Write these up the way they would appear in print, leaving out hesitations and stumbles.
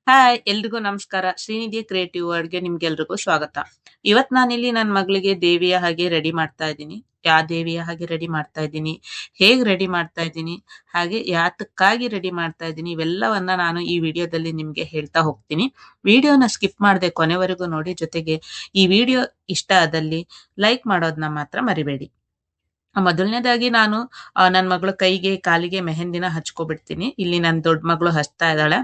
Hi ಎಲ್ರಿಗೂ ನಮಸ್ಕಾರ. Srinidhi creative ವರ್ಡ್‌ಗೆ ನಿಮ್ಗೆಲ್ರಿಗೂ ಸ್ವಾಗತ. ಇವತ್ ನಾನಿಲ್ಲಿ ನನ್ ಮಗಳಿಗೆ ದೇವಿಯ ಹಾಗೆ ರೆಡಿ ಮಾಡ್ತಾ ಇದ್ದೀನಿ. ಯಾ ದೇವಿಯ ಹಾಗೆ ರೆಡಿ ಮಾಡ್ತಾ ಇದ್ದೀನಿ, ಹೇಗ್ ರೆಡಿ ಮಾಡ್ತಾ ಇದ್ದೀನಿ, ಹಾಗೆ ಯಾತಕ್ಕಾಗಿ ರೆಡಿ ಮಾಡ್ತಾ ಇದ್ದೀನಿ ಇವೆಲ್ಲವನ್ನ ನಾನು ಈ ವಿಡಿಯೋದಲ್ಲಿ ನಿಮ್ಗೆ ಹೇಳ್ತಾ ಹೋಗ್ತೀನಿ. ವಿಡಿಯೋನ ಸ್ಕಿಪ್ ಮಾಡದೆ ಕೊನೆವರೆಗೂ ನೋಡಿ. ಜೊತೆಗೆ ಈ ವಿಡಿಯೋ ಇಷ್ಟ ಆದಲ್ಲಿ ಲೈಕ್ ಮಾಡೋದನ್ನ ಮಾತ್ರ ಮರಿಬೇಡಿ. ಮೊದಲನೇದಾಗಿ ನಾನು ನನ್ ಮಗಳ ಕೈಗೆ, ಕಾಲಿಗೆ ಮೆಹಂದಿನ ಹಚ್ಕೊಬಿಡ್ತೀನಿ. ಇಲ್ಲಿ ನನ್ ದೊಡ್ಡ ಮಗಳು ಹಚ್ತಾ ಇದ್ದಾಳೆ.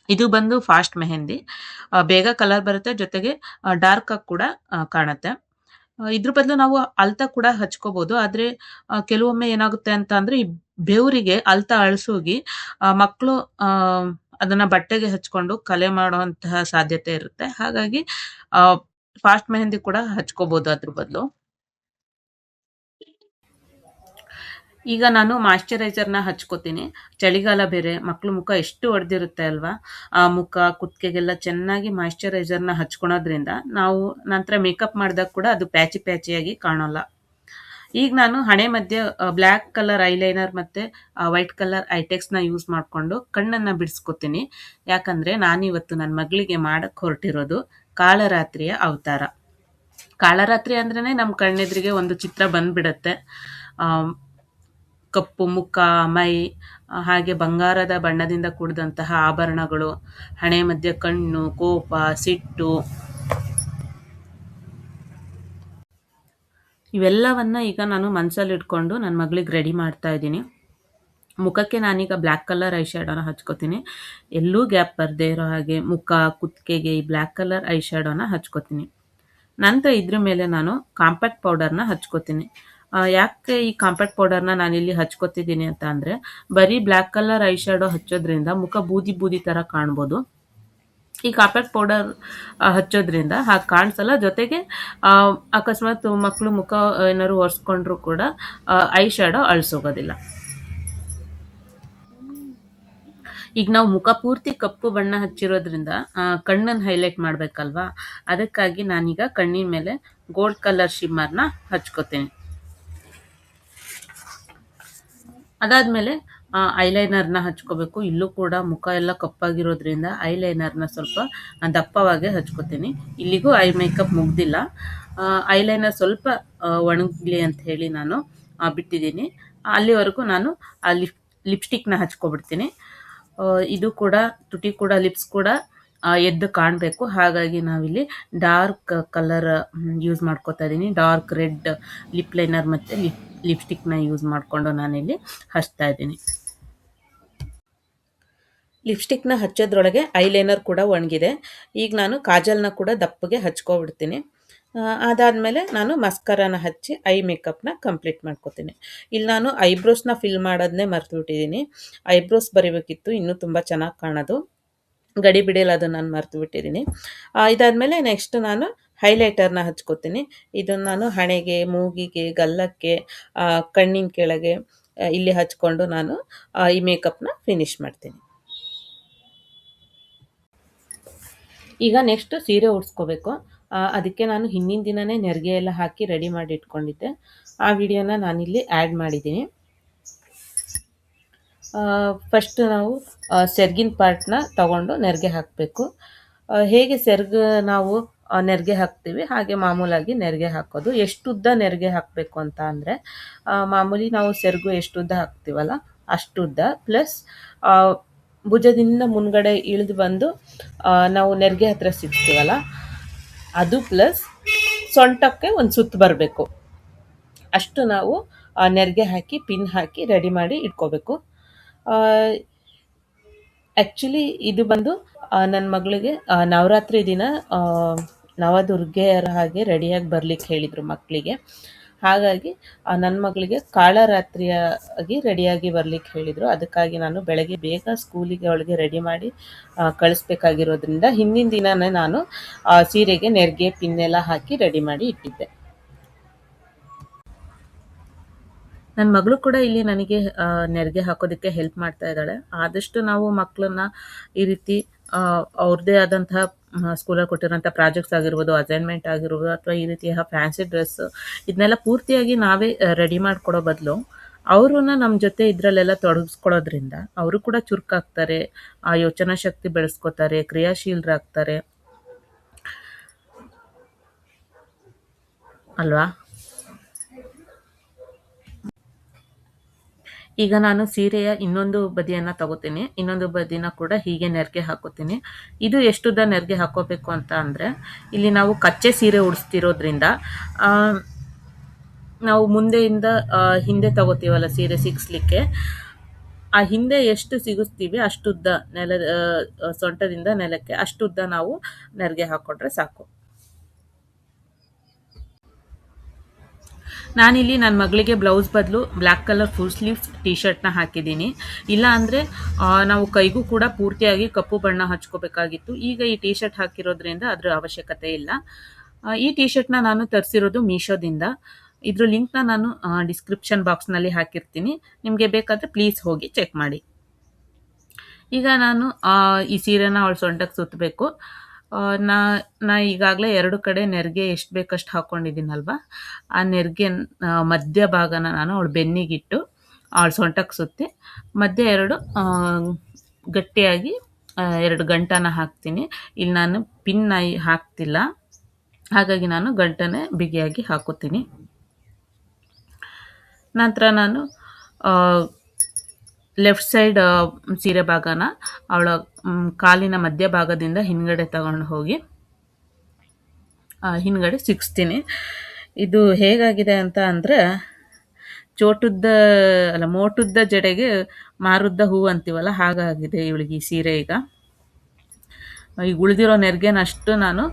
ಇದು ಬಂದು ಫಾಸ್ಟ್ ಮೆಹಂದಿ. ಬೇಗ ಕಲರ್ ಬರುತ್ತೆ, ಜೊತೆಗೆ ಡಾರ್ಕ್ ಆಗಿ ಕೂಡ ಕಾಣುತ್ತೆ. ಇದ್ರ ಬದಲು ನಾವು ಅಳ್ತಾ ಕೂಡ ಹಚ್ಕೋಬಹುದು. ಆದ್ರೆ ಕೆಲವೊಮ್ಮೆ ಏನಾಗುತ್ತೆ ಅಂತ ಅಂದ್ರೆ ಈ ಬೆವರಿಗೆ ಅಳ್ತಾ ಅಳ್ಸೋಗಿ ಮಕ್ಕಳು ಅದನ್ನ ಬಟ್ಟೆಗೆ ಹಚ್ಕೊಂಡು ಕಲೆ ಮಾಡುವಂತಹ ಸಾಧ್ಯತೆ ಇರುತ್ತೆ. ಹಾಗಾಗಿ ಫಾಸ್ಟ್ ಮೆಹಂದಿ ಕೂಡ ಹಚ್ಕೋಬಹುದು ಅದ್ರ ಬದಲು. ಈಗ ನಾನು ಮಾಯಿಶ್ಚರೈಸರ್‌ನ ಹಚ್ಕೋತೀನಿ. ಚಳಿಗಾಲ ಬೇರೆ, ಮಕ್ಳು ಮುಖ ಎಷ್ಟು ಒಡ್ದಿರುತ್ತೆ ಅಲ್ವಾ? ಆ ಮುಖ, ಕುತ್ತಿಗೆಗೆಲ್ಲ ಚೆನ್ನಾಗಿ ಮಾಯಿಶ್ಚರೈಸರ್‌ನ ಹಚ್ಕೊಳೋದ್ರಿಂದ ನಾವು ನಂತರ ಮೇಕಪ್ ಮಾಡಿದಾಗ ಕೂಡ ಅದು ಪ್ಯಾಚಿ ಪ್ಯಾಚಿಯಾಗಿ ಕಾಣೋಲ್ಲ. ಈಗ ನಾನು ಹಣೆ ಮಧ್ಯೆ ಬ್ಲಾಕ್ ಕಲರ್ ಐಲೈನರ್ ಮತ್ತೆ ವೈಟ್ ಕಲರ್ ಐಟೆಕ್ಸ್‌ನ ಯೂಸ್ ಮಾಡ್ಕೊಂಡು ಕಣ್ಣನ್ನ ಬಿಡಿಸ್ಕೊತೀನಿ. ಯಾಕಂದ್ರೆ ನಾನಿವತ್ತು ನನ್ನ ಮಗಳಿಗೆ ಮಾಡಕ್ ಹೊರಟಿರೋದು ಕಾಳರಾತ್ರಿಯ ಅವತಾರ. ಕಾಳರಾತ್ರಿ ಅಂದ್ರೇನೆ ನಮ್ ಕಣ್ಣೆದುರಿಗೆ ಒಂದು ಚಿತ್ರ ಬಂದ್ಬಿಡತ್ತೆ. ಕಪ್ಪು ಮುಖ, ಮೈ, ಹಾಗೆ ಬಂಗಾರದ ಬಣ್ಣದಿಂದ ಕೂಡಿದಂತಹ ಆಭರಣಗಳು, ಹಣೆ ಮಧ್ಯೆ ಕಣ್ಣು, ಕೋಪ, ಸಿಟ್ಟು, ಇವೆಲ್ಲವನ್ನ ಈಗ ನಾನು ಮನಸ್ಸಲ್ಲಿ ಇಟ್ಕೊಂಡು ನನ್ನ ಮಗಳಿಗೆ ರೆಡಿ ಮಾಡ್ತಾ ಇದ್ದೀನಿ. ಮುಖಕ್ಕೆ ನಾನೀಗ ಬ್ಲ್ಯಾಕ್ ಕಲರ್ ಐ ಶ್ಯಾಡೋನ ಹಚ್ಕೋತೀನಿ. ಎಲ್ಲೂ ಗ್ಯಾಪ್ ಬರದೇ ಇರೋ ಹಾಗೆ ಮುಖ, ಕುತ್ತಿಗೆಗೆ ಈ ಬ್ಲ್ಯಾಕ್ ಕಲರ್ ಐ ಶ್ಯಾಡೋನ ಹಚ್ಕೋತೀನಿ. ನಂತರ ಇದ್ರ ಮೇಲೆ ನಾನು ಕಾಂಪ್ಯಾಕ್ಟ್ ಪೌಡರ್ನ ಹಚ್ಕೋತೀನಿ. ಯಾಕೆ ಈ ಕಾಂಪ್ಯಾಕ್ಟ್ ಪೌಡರ್ನ ನಾನಿಲ್ಲಿ ಹಚ್ಕೋತಿದ್ದೀನಿ ಅಂತ ಅಂದರೆ, ಬರೀ ಬ್ಲ್ಯಾಕ್ ಕಲರ್ ಐ ಶ್ಯಾಡೋ ಹಚ್ಚೋದ್ರಿಂದ ಮುಖ ಬೂದಿ ಬೂದಿ ಥರ ಕಾಣ್ಬೋದು. ಈ ಕಾಂಪ್ಯಾಕ್ಟ್ ಪೌಡರ್ ಹಚ್ಚೋದ್ರಿಂದ ಹಾಗೆ ಕಾಣಿಸಲ್ಲ. ಜೊತೆಗೆ ಅಕಸ್ಮಾತ್ ಮಕ್ಕಳು ಮುಖ ಏನಾದ್ರು ಒರೆಸ್ಕೊಂಡ್ರು ಕೂಡ ಐ ಶ್ಯಾಡೋ ಅಳಿಸೋಗೋದಿಲ್ಲ. ಈಗ ನಾವು ಮುಖ ಪೂರ್ತಿ ಕಪ್ಪು ಬಣ್ಣ ಹಚ್ಚಿರೋದ್ರಿಂದ ಕಣ್ಣನ್ನು ಹೈಲೈಟ್ ಮಾಡಬೇಕಲ್ವಾ? ಅದಕ್ಕಾಗಿ ನಾನೀಗ ಕಣ್ಣಿನ ಮೇಲೆ ಗೋಲ್ಡ್ ಕಲರ್ ಶಿಮ್ಮರ್ನ ಹಚ್ಕೋತೀನಿ. ಅದಾದ್ಮೇಲೆ ಐಲೈನರ್ನ ಹಚ್ಕೋಬೇಕು. ಇಲ್ಲೂ ಕೂಡ ಮುಖ ಎಲ್ಲ ಕಪ್ಪಾಗಿರೋದ್ರಿಂದ ಐಲೈನರ್ನ ಸ್ವಲ್ಪ ದಪ್ಪವಾಗಿ ಹಚ್ಕೋತೀನಿ. ಇಲ್ಲಿಗೂ ಐ ಮೇಕಪ್ ಮುಗ್ದಿಲ್ಲ. ಐಲೈನರ್ ಸ್ವಲ್ಪ ಒಣಗಲಿ ಅಂತ ಹೇಳಿ ನಾನು ಬಿಟ್ಟಿದ್ದೀನಿ. ಅಲ್ಲಿವರೆಗೂ ನಾನು ಲಿಪ್ಸ್ಟಿಕ್ನ ಹಚ್ಕೊಬಿಡ್ತೀನಿ. ಇದು ಕೂಡ ತುಟಿ ಕೂಡ, ಲಿಪ್ಸ್ ಕೂಡ ಎದ್ದು ಕಾಣಬೇಕು. ಹಾಗಾಗಿ ನಾವಿಲ್ಲಿ ಡಾರ್ಕ್ ಕಲರ್ ಯೂಸ್ ಮಾಡ್ಕೋತಾ ಇದ್ದೀನಿ. ಡಾರ್ಕ್ ರೆಡ್ ಲಿಪ್ ಲೈನರ್ ಮತ್ತು ಲಿಪ್ಸ್ಟಿಕ್ನ ಯೂಸ್ ಮಾಡಿಕೊಂಡು ನಾನಿಲ್ಲಿ ಹಚ್ತಾ ಇದ್ದೀನಿ. ಲಿಪ್ಸ್ಟಿಕ್ನ ಹಚ್ಚೋದ್ರೊಳಗೆ ಐಲೈನರ್ ಕೂಡ ಒಣಗಿದೆ. ಈಗ ನಾನು ಕಾಜಲ್ನ ಕೂಡ ದಪ್ಪಗೆ ಹಚ್ಕೊಬಿಡ್ತೀನಿ. ಅದಾದಮೇಲೆ ನಾನು ಮಸ್ಕರಾನ ಹಚ್ಚಿ ಐ ಮೇಕಪ್ನ ಕಂಪ್ಲೀಟ್ ಮಾಡ್ಕೋತೀನಿ. ಇಲ್ಲಿ ನಾನು ಐಬ್ರೋಸ್ನ ಫಿಲ್ ಮಾಡೋದನ್ನೇ ಮರ್ತುಬಿಟ್ಟಿದ್ದೀನಿ. ಐಬ್ರೋಸ್ ಬರೀಬೇಕಿತ್ತು, ಇನ್ನೂ ತುಂಬ ಚೆನ್ನಾಗಿ ಕಾಣೋದು. ಗಡಿ ಬಿಡಿಯಲ್ಲಿ ಅದು ನಾನು ಮರ್ತು ಬಿಟ್ಟಿದ್ದೀನಿ. ಇದಾದಮೇಲೆ ನೆಕ್ಸ್ಟ್ ನಾನು ಹೈಲೈಟರ್ನ ಹಚ್ಕೋತೀನಿ. ಇದನ್ನು ನಾನು ಹಣೆಗೆ, ಮೂಗಿಗೆ, ಗಲ್ಲಕ್ಕೆ, ಕಣ್ಣಿನ ಕೆಳಗೆ ಇಲ್ಲಿ ಹಚ್ಕೊಂಡು ನಾನು ಈ ಮೇಕಪ್ನ ಫಿನಿಶ್ ಮಾಡ್ತೀನಿ. ಈಗ ನೆಕ್ಸ್ಟ್ ಸೀರೆ ಉಡ್ಸ್ಕೋಬೇಕು. ಅದಕ್ಕೆ ನಾನು ಹಿಂದಿನ ದಿನವೇ ನೆರಿಗೆ ಎಲ್ಲ ಹಾಕಿ ರೆಡಿ ಮಾಡಿ ಇಟ್ಕೊಂಡಿದ್ದೆ. ಆ ವಿಡಿಯೋನ ನಾನಿಲ್ಲಿ ಆ್ಯಡ್ ಮಾಡಿದ್ದೀನಿ. ಫಸ್ಟ್ ನಾವು ಸೆರ್ಗಿನ ಪಾರ್ಟ್ನ ತಗೊಂಡು ನೆರಿಗೆ ಹಾಕಬೇಕು. ಹೇಗೆ ಸೆರ್ಗು ನಾವು ನೆರಿಗೆ ಹಾಕ್ತೀವಿ ಹಾಗೆ ಮಾಮೂಲಾಗಿ ನೆರಿಗೆ ಹಾಕೋದು. ಎಷ್ಟುದ್ದ ನೆರಿಗೆ ಹಾಕಬೇಕು ಅಂತ ಅಂದರೆ, ಮಾಮೂಲಿ ನಾವು ಸೆರ್ಗು ಎಷ್ಟುದ್ದ ಹಾಕ್ತೀವಲ್ಲ ಅಷ್ಟುದ್ದ, ಪ್ಲಸ್ ಭುಜದಿಂದ ಮುನ್ಗಡೆ ಇಳಿದು ಬಂದು ನಾವು ನೆರಿಗೆ ಹತ್ರ ಸಿಗ್ತೀವಲ್ಲ ಅದು, ಪ್ಲಸ್ ಸೊಂಟಕ್ಕೆ ಒಂದು ಸುತ್ತು ಬರಬೇಕು. ಅಷ್ಟು ನಾವು ನೆರಿಗೆ ಹಾಕಿ ಪಿನ್ ಹಾಕಿ ರೆಡಿ ಮಾಡಿ ಇಟ್ಕೋಬೇಕು. ಆ್ಯಕ್ಚುಲಿ ಇದು ಬಂದು ನನ್ನ ಮಗಳಿಗೆ ನವರಾತ್ರಿ ದಿನ ನವದುರ್ಗೆಯರ ಹಾಗೆ ರೆಡಿಯಾಗಿ ಬರಲಿಕ್ಕೆ ಹೇಳಿದರು ಮಕ್ಕಳಿಗೆ. ಹಾಗಾಗಿ ನನ್ನ ಮಗಳಿಗೆ ಕಾಳರಾತ್ರಿಯಾಗಿ ರೆಡಿಯಾಗಿ ಬರಲಿಕ್ಕೆ ಹೇಳಿದರು. ಅದಕ್ಕಾಗಿ ನಾನು ಬೆಳಗ್ಗೆ ಬೇಗ ಸ್ಕೂಲಿಗೆ ಅವಳಿಗೆ ರೆಡಿ ಮಾಡಿ ಕಳಿಸ್ಬೇಕಾಗಿರೋದ್ರಿಂದ ಹಿಂದಿನ ದಿನವೇ ನಾನು ಸೀರೆಗೆ ನೆರಿಗೆ ಪಿನ್ನೆಲ್ಲ ಹಾಕಿ ರೆಡಿ ಮಾಡಿ ಇಟ್ಟಿದ್ದೆ. ನನ್ನ ಮಗಳು ಕೂಡ ಇಲ್ಲಿ ನನಗೆ ನೆರಿಗೆ ಹಾಕೋದಕ್ಕೆ ಹೆಲ್ಪ್ ಮಾಡ್ತಾ ಇದ್ದಾಳೆ. ಆದಷ್ಟು ನಾವು ಮಕ್ಕಳನ್ನ ಈ ರೀತಿ ಅವ್ರದ್ದೇ ಆದಂತಹ ಸ್ಕೂಲಲ್ಲಿ ಕೊಟ್ಟಿರೋಂಥ ಪ್ರಾಜೆಕ್ಟ್ಸ್ ಆಗಿರ್ಬೋದು, ಅಸೈನ್ಮೆಂಟ್ ಆಗಿರ್ಬೋದು, ಅಥವಾ ಈ ರೀತಿಯ ಫ್ಯಾನ್ಸಿ ಡ್ರೆಸ್ ಇದನ್ನೆಲ್ಲ ಪೂರ್ತಿಯಾಗಿ ನಾವೇ ರೆಡಿ ಮಾಡಿಕೊಡೋ ಬದಲು ಅವ್ರನ್ನ ನಮ್ಮ ಜೊತೆ ಇದ್ರಲ್ಲೆಲ್ಲ ತೊಡಗಿಸ್ಕೊಳ್ಳೋದ್ರಿಂದ ಅವರು ಕೂಡ ಚುರುಕಾಗ್ತಾರೆ, ಯೋಚನಾ ಶಕ್ತಿ ಬೆಳೆಸ್ಕೊತಾರೆ, ಕ್ರಿಯಾಶೀಲರಾಗ್ತಾರೆ ಅಲ್ವಾ? ಈಗ ನಾನು ಸೀರೆಯ ಇನ್ನೊಂದು ಬದಿಯನ್ನ ತಗೋತೀನಿ. ಇನ್ನೊಂದು ಬದಿನ ಕೂಡ ಹೀಗೆ ನೆರಿಗೆ ಹಾಕೋತೀನಿ. ಇದು ಎಷ್ಟುದ್ದ ನೆರಿಗೆ ಹಾಕೋಬೇಕು ಅಂತ ಅಂದ್ರೆ, ಇಲ್ಲಿ ನಾವು ಕಚ್ಚೆ ಸೀರೆ ಉಡಿಸ್ತಿರೋದ್ರಿಂದ ನಾವು ಮುಂದೆಯಿಂದ ಹಿಂದೆ ತಗೋತೀವಲ್ಲ ಸೀರೆ ಸಿಗಿಸ್ಲಿಕ್ಕೆ, ಆ ಹಿಂದೆ ಎಷ್ಟು ಸಿಗಿಸ್ತೀವಿ ಅಷ್ಟುದ್ದ ಸೊಂಟದಿಂದ ನೆಲಕ್ಕೆ ಅಷ್ಟುದ್ದ ನಾವು ನೆರಿಗೆ ಹಾಕೊಂಡ್ರೆ ಸಾಕು. ನಾನಿಲ್ಲಿ ನನ್ನ ಮಗಳಿಗೆ ಬ್ಲೌಸ್ ಬದಲು black colour full sleeves T ಶರ್ಟ್ನ ಹಾಕಿದ್ದೀನಿ. ಇಲ್ಲ ಅಂದರೆ ನಾವು ಕೈಗೂ ಕೂಡ ಪೂರ್ತಿಯಾಗಿ ಕಪ್ಪು ಬಣ್ಣ ಹಚ್ಕೋಬೇಕಾಗಿತ್ತು. ಈಗ ಈ ಟೀ ಶರ್ಟ್ ಹಾಕಿರೋದ್ರಿಂದ ಅದರ ಅವಶ್ಯಕತೆ ಇಲ್ಲ. ಈ ಟೀ ಶರ್ಟ್ನ ನಾನು ತರಿಸಿರೋದು ಮೀಶೋದಿಂದ. ಇದ್ರ ಲಿಂಕ್ನ ನಾನು ಡಿಸ್ಕ್ರಿಪ್ಷನ್ ಬಾಕ್ಸ್ನಲ್ಲಿ ಹಾಕಿರ್ತೀನಿ. ನಿಮಗೆ ಬೇಕಾದರೆ ಪ್ಲೀಸ್ ಹೋಗಿ ಚೆಕ್ ಮಾಡಿ. ಈಗ ನಾನು ಈ ಸೀರೆನ ಅವಳ ಸೊಂಟಕ್ಕೆ ಸುತ್ತಬೇಕು. ನಾ ಈಗಾಗಲೇ 2 ಕಡೆ ನೆರಿಗೆ ಎಷ್ಟು ಬೇಕಷ್ಟು ಹಾಕ್ಕೊಂಡಿದ್ದೀನಲ್ವ, ಆ ನೆರಿಗೆ ಮಧ್ಯ ಭಾಗನ ನಾನು ಅವಳು ಬೆನ್ನಿಗಿಟ್ಟು ಅವಳ ಸೊಂಟಕ್ಕೆ ಸುತ್ತಿ ಮಧ್ಯೆ 2 ಗಟ್ಟಿಯಾಗಿ 2 ಗಂಟನ ಹಾಕ್ತೀನಿ. ಇಲ್ಲಿ ನಾನು ಪಿನ್ ಹಾಕ್ತಿಲ್ಲ, ಹಾಗಾಗಿ ನಾನು ಗಂಟನೇ ಬಿಗಿಯಾಗಿ ಹಾಕೋತೀನಿ. ನಂತರ ನಾನು ಲೆಫ್ಟ್ ಸೈಡ್ ಸೀರೆ ಭಾಗನ ಅವಳ ಕಾಲಿನ ಮಧ್ಯ ಭಾಗದಿಂದ ಹಿಂದ್ಗಡೆ ತಗೊಂಡು ಹೋಗಿ ಹಿಂದ್ಗಡೆ ಸಿಗಿಸ್ತೀನಿ. ಇದು ಹೇಗಾಗಿದೆ ಅಂತ ಅಂದರೆ, ಮೋಟುದ್ದ ಜಡೆಗೆ ಮಾರುದ್ದ ಹೂ ಅಂತೀವಲ್ಲ, ಹಾಗಾಗಿದೆ ಇವಳಿಗೆ ಈ ಸೀರೆ. ಈಗ ಉಳಿದಿರೋ ನೆರಿಗೆನಷ್ಟು ನಾನು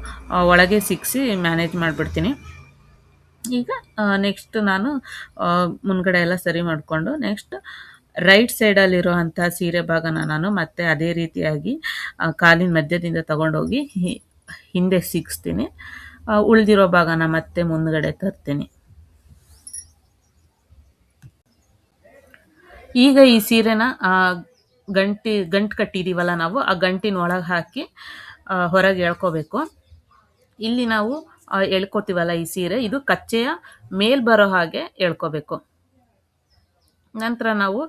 ಒಳಗೆ ಸಿಗಿಸಿ ಮ್ಯಾನೇಜ್ ಮಾಡಿಬಿಡ್ತೀನಿ. ಈಗ ನೆಕ್ಸ್ಟ್ ನಾನು ಮುಂದ್ಗಡೆ ಎಲ್ಲ ಸರಿ ಮಾಡಿಕೊಂಡು ನೆಕ್ಸ್ಟ್ ರೈಟ್ ಸೈಡಲ್ಲಿರೋ ಅಂಥ ಸೀರೆ ಭಾಗನ ನಾನು ಮತ್ತೆ ಅದೇ ರೀತಿಯಾಗಿ ಕಾಲಿನ ಮಧ್ಯದಿಂದ ತಗೊಂಡೋಗಿ ಹಿಂದೆ ಸಿಗಿಸ್ತೀನಿ. ಉಳಿದಿರೋ ಭಾಗನ ಮತ್ತೆ ಮುಂದ್ಗಡೆ ತರ್ತೀನಿ. ಈಗ ಈ ಸೀರೆನ ಗಂಟು ಕಟ್ಟಿದೀವಲ್ಲ ನಾವು, ಆ ಗಂಟಿನ ಒಳಗೆ ಹಾಕಿ ಹೊರಗೆ ಎಳ್ಕೋಬೇಕು. ಇಲ್ಲಿ ನಾವು ಎಳ್ಕೊತೀವಲ್ಲ ಈ ಸೀರೆ, ಇದು ಕಚ್ಚೆಯ ಮೇಲ್ ಬರೋ ಹಾಗೆ ಎಳ್ಕೋಬೇಕು. ನಂತರ ನಾವು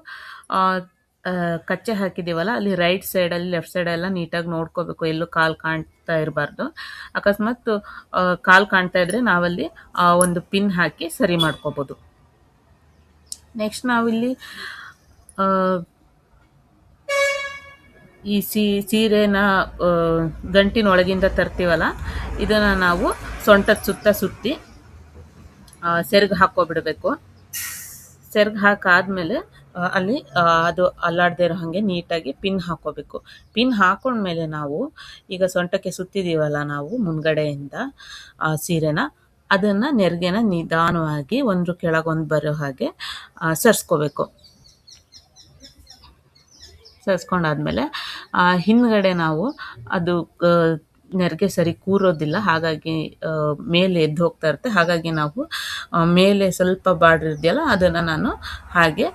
ಕಚ್ಚೆ ಹಾಕಿದ್ದೀವಲ್ಲ, ಅಲ್ಲಿ ರೈಟ್ ಸೈಡಲ್ಲಿ ಲೆಫ್ಟ್ ಸೈಡೆಲ್ಲ ನೀಟಾಗಿ ನೋಡ್ಕೋಬೇಕು, ಎಲ್ಲೂ ಕಾಲು ಕಾಣ್ತಾ ಇರಬಾರ್ದು. ಅಕಸ್ಮಾತ್ ಕಾಲು ಕಾಣ್ತಾ ಇದ್ರೆ ನಾವಲ್ಲಿ ಒಂದು ಪಿನ್ ಹಾಕಿ ಸರಿ ಮಾಡ್ಕೋಬೋದು. ನೆಕ್ಸ್ಟ್ ನಾವಿಲ್ಲಿ ಈ ಸೀರೆನ ಗಂಟಿನ ಒಳಗಿಂದ ತರ್ತೀವಲ್ಲ, ಇದನ್ನು ನಾವು ಸೊಂಟದ ಸುತ್ತ ಸುತ್ತಿ ಸೆರ್ಗು ಹಾಕ್ಕೊಬಿಡ್ಬೇಕು. ಸೆರ್ಗು ಹಾಕಾದ್ಮೇಲೆ ಅಲ್ಲಿ ಅದು ಅಲ್ಲಾಡದೇ ಇರೋ ಹಾಗೆ ನೀಟಾಗಿ ಪಿನ್ ಹಾಕ್ಕೋಬೇಕು. ಪಿನ್ ಹಾಕೊಂಡ್ಮೇಲೆ ನಾವು ಈಗ ಸೊಂಟಕ್ಕೆ ಸುತ್ತಿದ್ದೀವಲ್ಲ ನಾವು ಮುಂದ್ಗಡೆಯಿಂದ ಸೀರೆನ, ಅದನ್ನು ನೆರಿಗೆನ ನಿಧಾನವಾಗಿ ಒಂದು ಕೆಳಗೊಂದು ಬರೋ ಹಾಗೆ ಸರಿಸ್ಕೋಬೇಕು. ಸರಿಸ್ಕೊಂಡಾದ್ಮೇಲೆ ಹಿಂದ್ಗಡೆ ನಾವು ಅದು ನೆರಿಗೆ ಸರಿ ಕೂರೋದಿಲ್ಲ, ಹಾಗಾಗಿ ಮೇಲೆ ಎದ್ದು ಹೋಗ್ತಾ ಇರುತ್ತೆ. ಹಾಗಾಗಿ ನಾವು ಮೇಲೆ ಸ್ವಲ್ಪ ಬಾರ್ಡರ್ ಇದೆಯಲ್ಲ, ಅದನ್ನು ನಾನು ಹಾಗೆ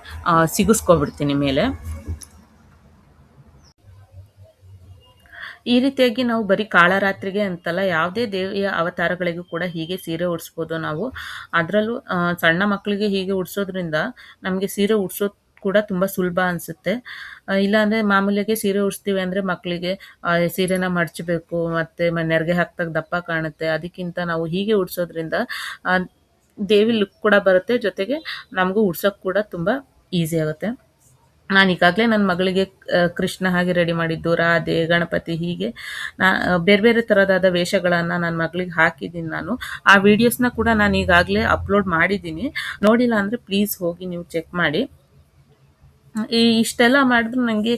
ಸಿಗಿಸ್ಕೊಬಿಡ್ತೀನಿ ಮೇಲೆ. ಈ ರೀತಿಯಾಗಿ ನಾವು ಬರೀ ಕಾಳರಾತ್ರಿಗೆ ಅಂತಲ್ಲ, ಯಾವುದೇ ದೇವಿಯ ಅವತಾರಗಳಿಗೂ ಕೂಡ ಹೀಗೆ ಸೀರೆ ಉಡಿಸ್ಬೋದು ನಾವು. ಅದರಲ್ಲೂ ಸಣ್ಣ ಮಕ್ಕಳಿಗೆ ಹೀಗೆ ಉಡಿಸೋದ್ರಿಂದ ನಮಗೆ ಸೀರೆ ಉಡಿಸೋದು ಕೂಡ ತುಂಬ ಸುಲಭ ಅನಿಸುತ್ತೆ. ಇಲ್ಲಾಂದರೆ ಮಾಮೂಲಿಯಾಗಿ ಸೀರೆ ಉಡಿಸ್ತೀವಿ ಅಂದರೆ ಮಕ್ಕಳಿಗೆ ಸೀರೆನ ಮಡಚಬೇಕು, ಮತ್ತು ನೆರಿಗೆ ಹಾಕ್ದಾಗ ದಪ್ಪ ಕಾಣುತ್ತೆ. ಅದಕ್ಕಿಂತ ನಾವು ಹೀಗೆ ಉಡಿಸೋದ್ರಿಂದ ದೇವಿ ಲುಕ್ ಕೂಡ ಬರುತ್ತೆ, ಜೊತೆಗೆ ನಮಗೂ ಉಡ್ಸೋಕ್ಕೆ ಕೂಡ ತುಂಬ ಈಸಿ ಆಗುತ್ತೆ. ನಾನು ಈಗಾಗಲೇ ನನ್ನ ಮಗಳಿಗೆ ಕೃಷ್ಣ ಹಾಗೆ ರೆಡಿ ಮಾಡಿದ್ದು, ರಾಧೆ, ಗಣಪತಿ, ಹೀಗೆ ಬೇರೆ ಬೇರೆ ಥರದಾದ ವೇಷಗಳನ್ನು ನನ್ನ ಮಗಳಿಗೆ ಹಾಕಿದ್ದೀನಿ ನಾನು. ಆ ವಿಡಿಯೋಸ್ನ ಕೂಡ ನಾನು ಈಗಾಗಲೇ ಅಪ್ಲೋಡ್ ಮಾಡಿದ್ದೀನಿ. ನೋಡಿಲ್ಲ ಅಂದರೆ ಪ್ಲೀಸ್ ಹೋಗಿ ನೀವು ಚೆಕ್ ಮಾಡಿ. ಇಷ್ಟೆಲ್ಲ ಮಾಡಿದ್ರು ನನಗೆ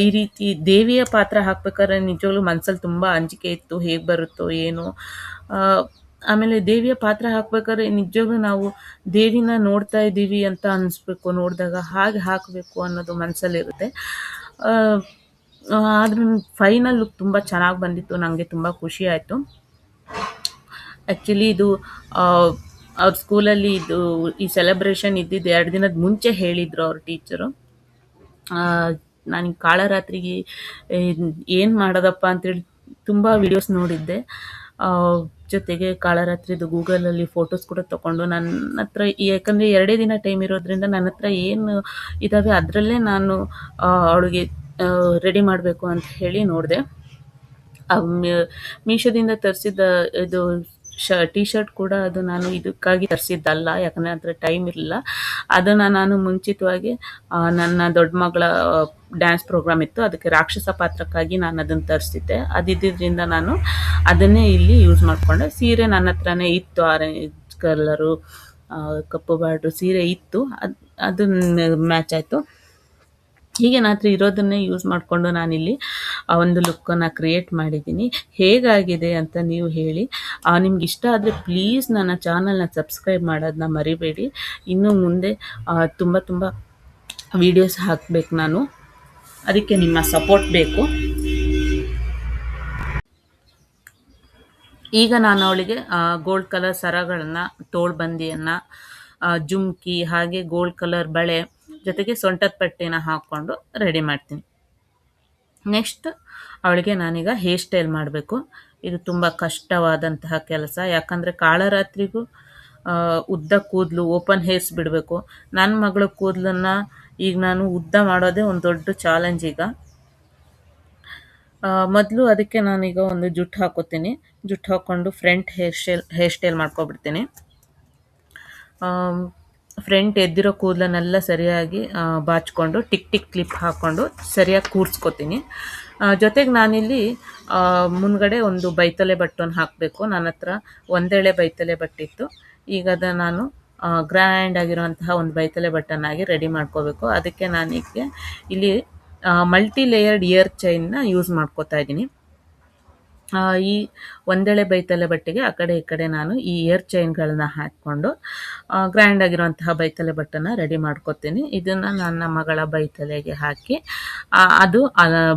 ಈ ರೀತಿ ದೇವಿಯ ಪಾತ್ರ ಹಾಕ್ಬೇಕಾದ್ರೆ ನಿಜವಾಗ್ಲೂ ಮನಸ್ಸಲ್ಲಿ ತುಂಬ ಅಂಜಿಕೆ ಇತ್ತು, ಹೇಗೆ ಬರುತ್ತೋ ಏನೋ. ಆಮೇಲೆ ದೇವಿಯ ಪಾತ್ರ ಹಾಕ್ಬೇಕಾದ್ರೆ ನಿಜವಾಗ್ಲೂ ನಾವು ದೇವಿನ ನೋಡ್ತಾ ಇದ್ದೀವಿ ಅಂತ ಅನಿಸ್ಬೇಕು, ನೋಡಿದಾಗ ಹಾಗೆ ಹಾಕಬೇಕು ಅನ್ನೋದು ಮನಸ್ಸಲ್ಲಿರುತ್ತೆ. ಆದ್ರೂ ಫೈನಲ್ ಲುಕ್ ತುಂಬ ಚೆನ್ನಾಗಿ ಬಂದಿತ್ತು, ನನಗೆ ತುಂಬ ಖುಷಿ ಆಯಿತು. ಆ್ಯಕ್ಚುಲಿ ಇದು ಅವ್ರ ಸ್ಕೂಲಲ್ಲಿ ಈ ಸೆಲೆಬ್ರೇಷನ್ ಇದ್ದಿದ್ದು 2 ದಿನದ ಮುಂಚೆ ಹೇಳಿದರು ಅವ್ರ ಟೀಚರು. ನಾನು ಕಾಳರಾತ್ರಿಗೆ ಏನು ಮಾಡೋದಪ್ಪ ಅಂತೇಳಿ ತುಂಬ ವಿಡಿಯೋಸ್ ನೋಡಿದ್ದೆ. ಜೊತೆಗೆ ಕಾಳರಾತ್ರಿದು ಗೂಗಲಲ್ಲಿ ಫೋಟೋಸ್ ಕೂಡ ತೊಗೊಂಡು ನನ್ನ ಹತ್ರ ಯಾಕಂದರೆ 2 ದಿನ ಟೈಮ್ ಇರೋದ್ರಿಂದ ನನ್ನ ಹತ್ರ ಏನು ಇದ್ದಾವೆ ಅದರಲ್ಲೇ ನಾನು ಅವಳಿಗೆ ರೆಡಿ ಮಾಡಬೇಕು ಅಂತ ಹೇಳಿ ನೋಡಿದೆ. ಮೀಶೋದಿಂದ ತರಿಸಿದ ಇದು ಟೀ ಶರ್ಟ್ ಕೂಡ ಅದು ನಾನು ಇದಕ್ಕಾಗಿ ತರಿಸಿದ್ದಲ್ಲ, ಯಾಕಂದರೆ ಅದರ ಟೈಮ್ ಇರಲಿಲ್ಲ. ಅದನ್ನು ನಾನು ಮುಂಚಿತವಾಗಿ ನನ್ನ ದೊಡ್ಡ ಮಗಳ ಡ್ಯಾನ್ಸ್ ಪ್ರೋಗ್ರಾಮ್ ಇತ್ತು, ಅದಕ್ಕೆ ರಾಕ್ಷಸ ಪಾತ್ರಕ್ಕಾಗಿ ನಾನು ಅದನ್ನು ತರಿಸಿದ್ದೆ. ಅದಿದ್ದರಿಂದ ನಾನು ಅದನ್ನೇ ಇಲ್ಲಿ ಯೂಸ್ ಮಾಡಿಕೊಂಡೆ. ಸೀರೆ ನನ್ನ ಹತ್ರನೇ ಇತ್ತು, ಆರೆಂಜ್ ಕಲರು ಕಪ್ಪು ಬಾರ್ಡ್ರು ಸೀರೆ ಇತ್ತು, ಅದು ಮ್ಯಾಚ್ ಆಯಿತು. ಹೀಗೆ ನನ್ನ ಹತ್ರ ಇರೋದನ್ನೇ ಯೂಸ್ ಮಾಡಿಕೊಂಡು ನಾನಿಲ್ಲಿ ಒಂದು ಲುಕ್ಕನ್ನು ಕ್ರಿಯೇಟ್ ಮಾಡಿದ್ದೀನಿ. ಹೇಗಾಗಿದೆ ಅಂತ ನೀವು ಹೇಳಿ. ನಿಮ್ಗೆ ಇಷ್ಟ ಆದರೆ ಪ್ಲೀಸ್ ನನ್ನ ಚಾನಲ್ನ ಸಬ್ಸ್ಕ್ರೈಬ್ ಮಾಡೋದನ್ನ ಮರಿಬೇಡಿ. ಇನ್ನು ಮುಂದೆ ತುಂಬ ವೀಡಿಯೋಸ್ ಹಾಕಬೇಕು ನಾನು, ಅದಕ್ಕೆ ನಿಮ್ಮ ಸಪೋರ್ಟ್ ಬೇಕು. ಈಗ ನಾನು ಅವಳಿಗೆ ಗೋಲ್ಡ್ ಕಲರ್ ಸರಗಳನ್ನು, ತೋಳ್ಬಂದಿಯನ್ನು, ಜುಮ್ಕಿ ಹಾಗೆ ಗೋಲ್ಡ್ ಕಲರ್ ಬಳೆ ಜೊತೆಗೆ ಸೊಂಟದ ಪಟ್ಟಿನ ಹಾಕ್ಕೊಂಡು ರೆಡಿ ಮಾಡ್ತೀನಿ. ನೆಕ್ಸ್ಟ್ ಅವಳಿಗೆ ನಾನೀಗ ಹೇರ್ ಸ್ಟೈಲ್ ಮಾಡಬೇಕು. ಇದು ತುಂಬ ಕಷ್ಟವಾದಂತಹ ಕೆಲಸ, ಯಾಕಂದರೆ ಕಾಳರಾತ್ರಿಗೂ ಉದ್ದ ಕೂದಲು ಓಪನ್ ಹೇರ್ಸ್ ಬಿಡಬೇಕು. ನನ್ನ ಮಗಳ ಕೂದಲನ್ನು ಈಗ ನಾನು ಉದ್ದ ಮಾಡೋದೇ ಒಂದು ದೊಡ್ಡ ಚಾಲೆಂಜ್. ಈಗ ಮೊದಲು ಅದಕ್ಕೆ ನಾನೀಗ ಒಂದು ಜುಟ್ಟು ಹಾಕೋತೀನಿ. ಜುಟ್ಟು ಹಾಕ್ಕೊಂಡು ಫ್ರಂಟ್ ಹೇರ್ ಸ್ಟೈಲ್ ಮಾಡ್ಕೊಬಿಡ್ತೀನಿ. ಫ್ರಂಟ್ ಎದ್ದಿರೋ ಕೂದಲನ್ನೆಲ್ಲ ಸರಿಯಾಗಿ ಬಾಚಿಕೊಂಡು ಟಿಕ್ ಕ್ಲಿಪ್ ಹಾಕ್ಕೊಂಡು ಸರಿಯಾಗಿ ಕೂರಿಸ್ಕೊತೀನಿ. ಜೊತೆಗೆ ನಾನಿಲ್ಲಿ ಮುಂದ್ಗಡೆ ಒಂದು ಬೈತಲೆ ಬಟ್ಟನ್ನು ಹಾಕಬೇಕು. ನನ್ನ ಹತ್ರ ಒಂದೇಳೆ ಬೈತಲೆ ಬಟ್ಟಿತ್ತು. ಈಗ ಅದನ್ನು ನಾನು ಗ್ರ್ಯಾಂಡ್ ಆಗಿರುವಂತಹ ಒಂದು ಬೈತಲೆ ಬಟ್ಟನ್ನಾಗಿ ರೆಡಿ ಮಾಡ್ಕೋಬೇಕು. ಅದಕ್ಕೆ ನಾನೀಗ ಇಲ್ಲಿ ಮಲ್ಟಿ ಲೇಯರ್ಡ್ ಇಯರ್ ಚೈನ್ನ ಯೂಸ್ ಮಾಡ್ಕೋತಾ ಇದ್ದೀನಿ. ಈ ಒಂದೇಳೆ ಬೈತಲೆ ಬಟ್ಟೆಗೆ ಆ ಕಡೆ ಈ ಕಡೆ ನಾನು ಈ ಇಯರ್ ಚೈನ್ಗಳನ್ನ ಹಾಕ್ಕೊಂಡು ಗ್ರ್ಯಾಂಡ್ ಆಗಿರುವಂತಹ ಬೈತಲೆ ಬಟ್ಟನ್ನು ರೆಡಿ ಮಾಡ್ಕೊತೀನಿ. ಇದನ್ನು ನನ್ನ ಮಗಳ ಬೈತಲೆಗೆ ಹಾಕಿ ಅದು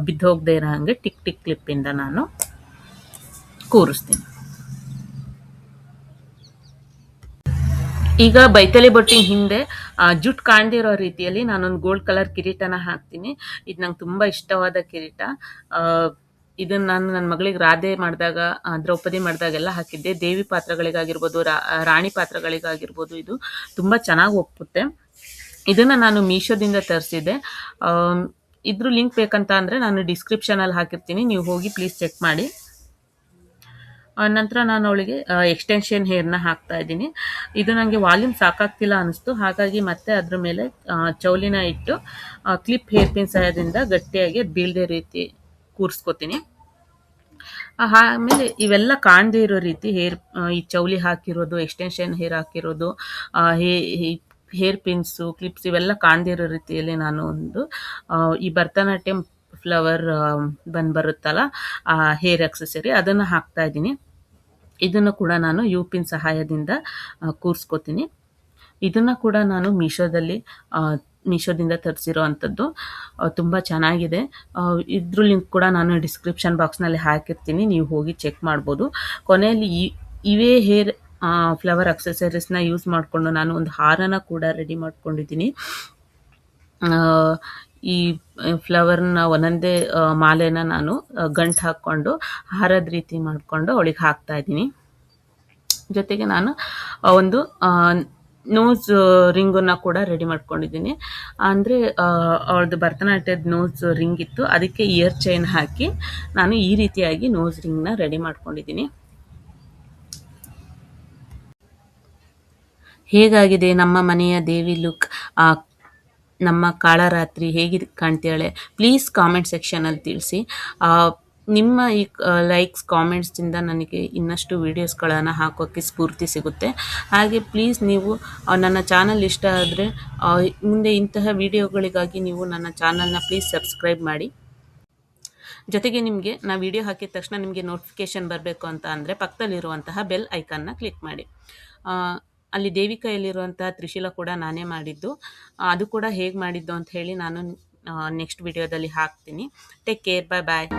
ಬಿದ್ದೋಗದೆ ಇರೋ ಹಾಗೆ ಟಿಕ್ ಕ್ಲಿಪ್ಪಿಂದ ನಾನು ಕೂರಿಸ್ತೀನಿ. ಈಗ ಬೈತಲೆ ಬೊಟ್ಟಿನ ಹಿಂದೆ ಜುಟ್ಟು ಕಾಣ್ದಿರೋ ರೀತಿಯಲ್ಲಿ ನಾನೊಂದು ಗೋಲ್ಡ್ ಕಲರ್ ಕಿರೀಟನ ಹಾಕ್ತೀನಿ. ಇದು ನಂಗೆ ತುಂಬ ಇಷ್ಟವಾದ ಕಿರೀಟ. ಇದನ್ನು ನಾನು ನನ್ನ ಮಗಳಿಗೆ ರಾಧೆ ಮಾಡಿದಾಗ, ದ್ರೌಪದಿ ಮಾಡಿದಾಗೆಲ್ಲ ಹಾಕಿದ್ದೆ. ದೇವಿ ಪಾತ್ರಗಳಿಗಾಗಿರ್ಬೋದು, ರಾಣಿ ಪಾತ್ರಗಳಿಗಾಗಿರ್ಬೋದು ಇದು ತುಂಬ ಚೆನ್ನಾಗಿ ಒಪ್ಪುತ್ತೆ. ಇದನ್ನು ನಾನು ಮೀಶೋದಿಂದ ತರಿಸಿದ್ದೆ. ಇದ್ರ ಲಿಂಕ್ ಬೇಕಂತ ಅಂದರೆ ನಾನು ಡಿಸ್ಕ್ರಿಪ್ಷನಲ್ಲಿ ಹಾಕಿರ್ತೀನಿ, ನೀವು ಹೋಗಿ ಪ್ಲೀಸ್ ಚೆಕ್ ಮಾಡಿ. ನಂತರ ನಾನು ಅವಳಿಗೆ ಎಕ್ಸ್ಟೆನ್ಷನ್ ಹೇರ್ನ ಹಾಕ್ತಾ ಇದ್ದೀನಿ. ಇದು ನನಗೆ ವಾಲ್ಯೂಮ್ ಸಾಕಾಗ್ತಿಲ್ಲ ಅನ್ನಿಸ್ತು, ಹಾಗಾಗಿ ಮತ್ತೆ ಅದ್ರ ಮೇಲೆ ಚೌಲಿನ ಇಟ್ಟು ಕ್ಲಿಪ್ ಹೇರ್ ಪಿನ್ ಸಹಾಯದಿಂದ ಗಟ್ಟಿಯಾಗಿ ಬೀಳದೆ ರೀತಿ ಕೂರಿಸ್ಕೊತೀನಿ. ಆಮೇಲೆ ಇವೆಲ್ಲ ಕಾಣದೇ ಇರೋ ರೀತಿ ಈ ಚೌಲಿ ಹಾಕಿರೋದು, ಎಕ್ಸ್ಟೆನ್ಷನ್ ಹೇರ್ ಹಾಕಿರೋದು, ಹೇರ್ ಪಿನ್ಸು, ಕ್ಲಿಪ್ಸ್ ಇವೆಲ್ಲ ಕಾಣದೇ ಇರೋ ರೀತಿಯಲ್ಲಿ ನಾನು ಒಂದು ಈ ಭರತನಾಟ್ಯಂ ಫ್ಲವರ್ ಬರುತ್ತಲ್ಲ ಹೇರ್ ಅಕ್ಸೆಸರಿ ಅದನ್ನು ಹಾಕ್ತಾ ಇದ್ದೀನಿ. ಇದನ್ನು ಕೂಡ ನಾನು ಯು ಪಿನ್ ಸಹಾಯದಿಂದ ಕೂರಿಸ್ಕೋತೀನಿ. ಇದನ್ನು ಕೂಡ ನಾನು ಮೀಶೋದಿಂದ ತರಿಸಿರೋ ಅಂಥದ್ದು. ತುಂಬ ಚೆನ್ನಾಗಿದೆ. ಇದ್ರ ಲಿಂಕ್ ಕೂಡ ನಾನು ಡಿಸ್ಕ್ರಿಪ್ಷನ್ ಬಾಕ್ಸ್ನಲ್ಲಿ ಹಾಕಿರ್ತೀನಿ, ನೀವು ಹೋಗಿ ಚೆಕ್ ಮಾಡ್ಬೋದು. ಕೊನೆಯಲ್ಲಿ ಇವೇ ಹೇರ್ ಫ್ಲವರ್ ಅಕ್ಸೆಸರೀಸ್ನ ಯೂಸ್ ಮಾಡಿಕೊಂಡು ನಾನು ಒಂದು ಹಾರನ ಕೂಡ ರೆಡಿ ಮಾಡ್ಕೊಂಡಿದ್ದೀನಿ. ಈ ಫ್ಲವರ್ನ ಒಂದೊಂದೇ ಮಾಲೆನ ನಾನು ಗಂಟು ಹಾಕ್ಕೊಂಡು ಹಾರದ ರೀತಿ ಮಾಡಿಕೊಂಡು ಅವಳಿಗೆ ಹಾಕ್ತಾ ಇದ್ದೀನಿ. ಜೊತೆಗೆ ನಾನು ಒಂದು ನೋಸ್ ರಿಂಗನ್ನು ಕೂಡ ರೆಡಿ ಮಾಡ್ಕೊಂಡಿದ್ದೀನಿ. ಅಂದರೆ ಅವಳದು ಭರತನಾಟ್ಯದ ನೋಸ್ ರಿಂಗ್ ಇತ್ತು, ಅದಕ್ಕೆ ಇಯರ್ ಚೈನ್ ಹಾಕಿ ನಾನು ಈ ರೀತಿಯಾಗಿ ನೋಸ್ ರಿಂಗ್ನ ರೆಡಿ ಮಾಡ್ಕೊಂಡಿದ್ದೀನಿ. ಹೇಗಾಗಿದೆ ನಮ್ಮ ಮನೆಯ ದೇವಿ ಲುಕ್? ನಮ್ಮ ಕಾಳರಾತ್ರಿ ಹೇಗೆ ಕಾಣ್ತಾಳೆ? ಪ್ಲೀಸ್ ಕಾಮೆಂಟ್ ಸೆಕ್ಷನಲ್ಲಿ ತಿಳಿಸಿ. ನಿಮ್ಮ ಈ ಲೈಕ್ಸ್ ಕಾಮೆಂಟ್ಸಿಂದ ನನಗೆ ಇನ್ನಷ್ಟು ವೀಡಿಯೋಸ್ಗಳನ್ನು ಹಾಕೋಕ್ಕೆ ಸ್ಫೂರ್ತಿ ಸಿಗುತ್ತೆ. ಹಾಗೆ ಪ್ಲೀಸ್ ನೀವು ನನ್ನ ಚಾನಲ್ ಇಷ್ಟ ಆದರೆ ಮುಂದೆ ಇಂತಹ ವಿಡಿಯೋಗಳಿಗಾಗಿ ನೀವು ನನ್ನ ಚಾನಲ್ನ ಪ್ಲೀಸ್ ಸಬ್ಸ್ಕ್ರೈಬ್ ಮಾಡಿ. ಜೊತೆಗೆ ನಿಮಗೆ ನಾ ವಿಡಿಯೋ ಹಾಕಿದ ತಕ್ಷಣ ನಿಮಗೆ ನೋಟಿಫಿಕೇಷನ್ ಬರಬೇಕು ಅಂತ ಅಂದರೆ ಪಕ್ಕದಲ್ಲಿರುವಂತಹ ಬೆಲ್ ಐಕನ್ನ ಕ್ಲಿಕ್ ಮಾಡಿ. ಅಲ್ಲಿ ದೇವಿ ಕೈಯಲ್ಲಿರುವಂತಹ ತ್ರಿಶೂಲ ಕೂಡ ನಾನೇ ಮಾಡಿದ್ದು. ಅದು ಕೂಡ ಹೇಗೆ ಮಾಡಿದ್ದು ಅಂತ ಹೇಳಿ ನಾನು ನೆಕ್ಸ್ಟ್ ವಿಡಿಯೋದಲ್ಲಿ ಹಾಕ್ತೀನಿ. ಟೇಕ್ ಕೇರ್, ಬಾಯ್.